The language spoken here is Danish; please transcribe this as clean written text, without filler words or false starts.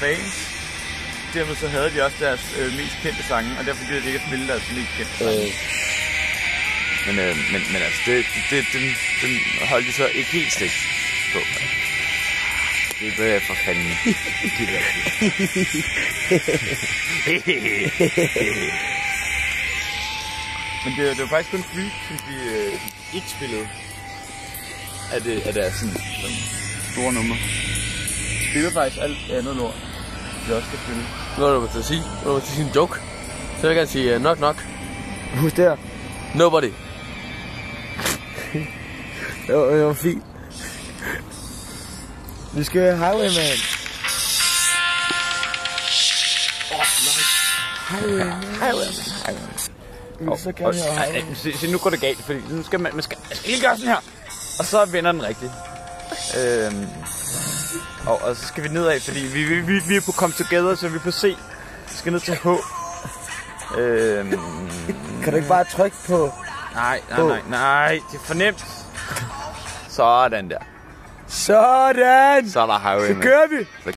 fans. Dermed så havde de også deres mest kendte sange, og derfor gider de ikke at spille deres mest kendte sange. Men altså, den holdt de så ikke helt stik på. Det er for fanden. Men det var faktisk kun Freak, som de ikke spillede. Af deres sådan store nummer. De spiller faktisk alt andet lort, de også skal spille. Nu er du til at sige. Nu er du til at sige en joke. Så vil jeg gerne sige knock knock. Who's there? Nobody. Det var fint. Vi skal have Highwayman. Highwayman. Så kan jeg se, nu går det galt, fordi nu skal man skal lige gøre sådan her. Og så vender den rigtigt. Og så skal vi nedad, fordi vi er på Come Together, så vi er på C. Vi skal ned til H. Kan du ikke bare trykke på? Nej, det er for nemt. Sådan der. Sådan! Så er der Highwayman. Så kører vi! Så